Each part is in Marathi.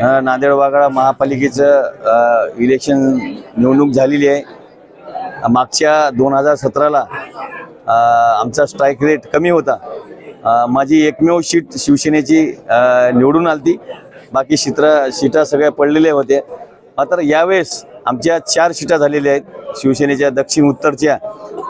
नांदेड वाघाळा महापालिकेचं इलेक्शन निवडणूक झालेली आहे। मागच्या 2017ला आमचा स्ट्राईक रेट कमी होता। माझी एकमेव सीट शिवसेनेची निवडून आलती, बाकी सीटा सगळ्या पडलेल्या होत्या। मात्र यावेळेस आमच्या 4 सीटा झालेल्या आहेत शिवसेनेच्या दक्षिण उत्तरच्या।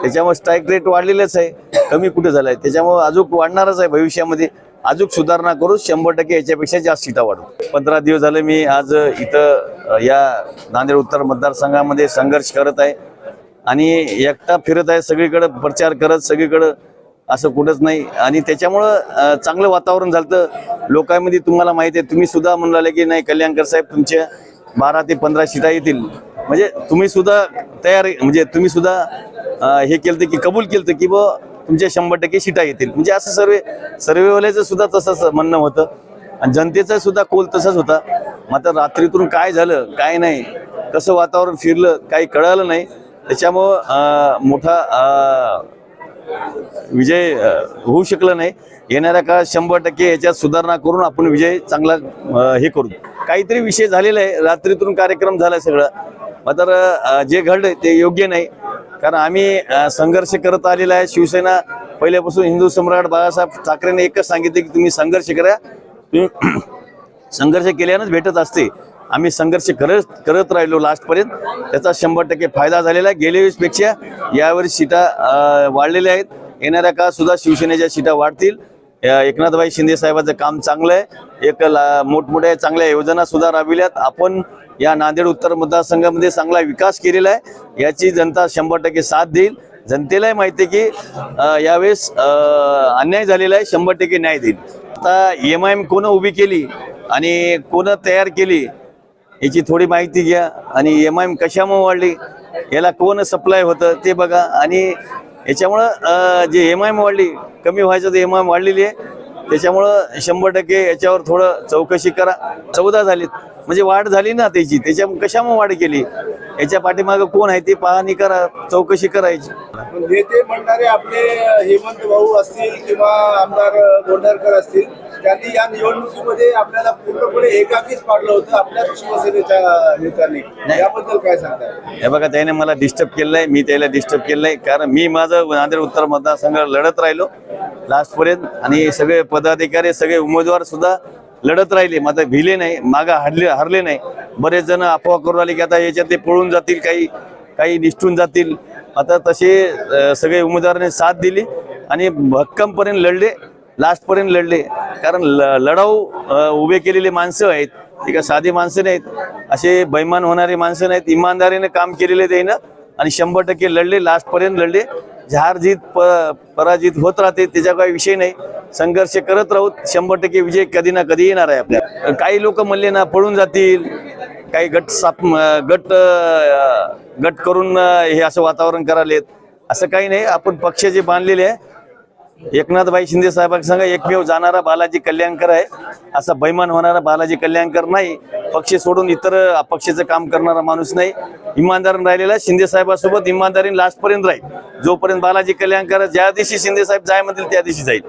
त्याच्यामुळे स्ट्राईक रेट वाढलेलंच आहे, कमी कुठे झालं आहे। त्याच्यामुळे अजून वाढणारच आहे, भविष्यामध्ये अजून सुधारणा करू 100% याच्यापेक्षा जास्त सीटा वाढू। 15 दिवस झाले मी आज इथं या नांदेड उत्तर मतदारसंघामध्ये संघर्ष करत आहे आणि एकटा फिरत आहे, सगळीकडे प्रचार करत, सगळीकडे असं कुठंच नाही। आणि त्याच्यामुळं चांगलं वातावरण झालं लोकांमध्ये। तुम्हाला माहिती आहे, तुम्ही सुद्धा म्हणाले की नाही कल्याणकर साहेब तुमच्या 12 ते 15 सीटा येतील, म्हणजे तुम्ही सुद्धा तयार, म्हणजे तुम्ही सुद्धा हे केलं की कबूल केलं की बा तुमच्या 100% सीटा येतील। म्हणजे असं सर्वेवाल्याचं सुद्धा तसंच म्हणणं होतं आणि जनतेचा सुद्धा कोल तसाच होता। मात्र रात्रीतून काय झालं काय नाही, कसं वातावरण फिरलं काही कळालं नाही। त्याच्यामुळं मोठा विजय होऊ शकला नाही। येणाऱ्या काळात 100% याच्यात सुधारणा करून आपण विजय चांगला हे करू। काहीतरी विषय झालेला आहे, रात्रीतून कार्यक्रम झाला सगळं, मात्र जे घडलं ते योग्य नाही। कारण आम्ही संघर्ष करत आलेला आहे। शिवसेना पहिल्यापासून हिंदू सम्राट बाळासाहेब ठाकरेंनी एकच सांगितले की तुम्ही संघर्ष करा, तुम्ही संघर्ष केल्यानंच भेटत असते। आम्ही संघर्ष करत राहिलो लास्टपर्यंत, त्याचा 100% फायदा झालेला आहे। गेल्या वेळेसपेक्षा यावर्षी सीटा वाढलेल्या आहेत। येणाऱ्या काळात सुद्धा शिवसेनेच्या सीटा वाढतील। एकनाथभाई शिंदे साहेबांचं काम चांगलं आहे, एक मोठमोठ्या चांगल्या योजना सुद्धा राबविल्यात। आपण या नांदेड उत्तर मतदारसंघामध्ये चांगला विकास केलेला आहे, याची जनता 100% साथ देईल। जनतेलाही माहिती आहे की यावेळेस अन्याय झालेला आहे, 100% न्याय देईल। आता MIM कोण उभी केली आणि कोण तयार केली याची थोडी माहिती घ्या, आणि MIM कशामुळे वाढली, याला कोण सप्लाय होतं ते बघा। आणि याच्यामुळं जे MIM वाढली, कमी व्हायचं ते MIM वाढलेली आहे। त्याच्यामुळं 100% याच्यावर थोडं चौकशी करा। 14 झालीत म्हणजे वाढ झाली ना त्याची, त्याच्या कशामुळे वाढ केली याच्या पाठीमागं कोण आहे ते पाहणी करा, चौकशी करायची। नेते म्हणणारे आपले हेमंत भाऊ असतील किंवा आमदार गोंढरकर असतील, त्यांनी या निवडणुकीमध्ये आपल्याला पूर्णपणे एकाकीच पाडलं होतं आपल्या शिवसेनेच्या नेत्यांनी, याबद्दल काय सांगताय? हे बघा, त्याने मला डिस्टर्ब केलं आहे, मी त्याला डिस्टर्ब केलं आहे। कारण मी माझं नांदेड उत्तर मतदारसंघ लढत राहिलो लास्टपर्यंत, आणि सगळे पदाधिकारी सगळे उमेदवार सुद्धा लढत राहिले, मात्र भिले नाही, मागा हरले नाही। बरेच जण अफवा करून आले की आता याच्यात ते पळून जातील, काही निष्ठून जातील। आता तसे सगळे उमेदवारांनी साथ दिली आणि भक्कमपर्यंत लढले, लास्टपर्यंत लढले। कारण लढाऊ उभे केलेले माणसं आहेत, ते का साधी माणसं नाहीत, असे बैमान होणारे माणसं नाहीत। इमानदारीने काम केलेले त्यानं आणि 100% लढले, लास्टपर्यंत लढले। हार जीत पराजित होत राहते, त्याचा काही विषय नाही। संघर्ष करत राहू, 100% विजय कधी ना कधी येणार आहे आपल्या। काही लोक म्हणले ना पळून जातील, काही गट करून हे असं वातावरण करालेत, असं काही नाही। आपण पक्ष जे बांधलेले आहे, एकनाथभाई शिंदे साहेबांसंग एकमेव जाणारा बालाजी कल्याणकर आहे, असा बैमान होणारा बालाजी कल्याणकर नाही। पक्ष सोडून इतर अपक्षाचं काम करणारा माणूस नाही, इमानदारीने राहिलेला। शिंदे साहेबांसोबत इमानदारीने लास्टपर्यंत राहील, जोपर्यंत बालाजी कल्याणकर ज्या दिवशी शिंदे साहेब जाय म्हणतील त्या दिवशी जाईल।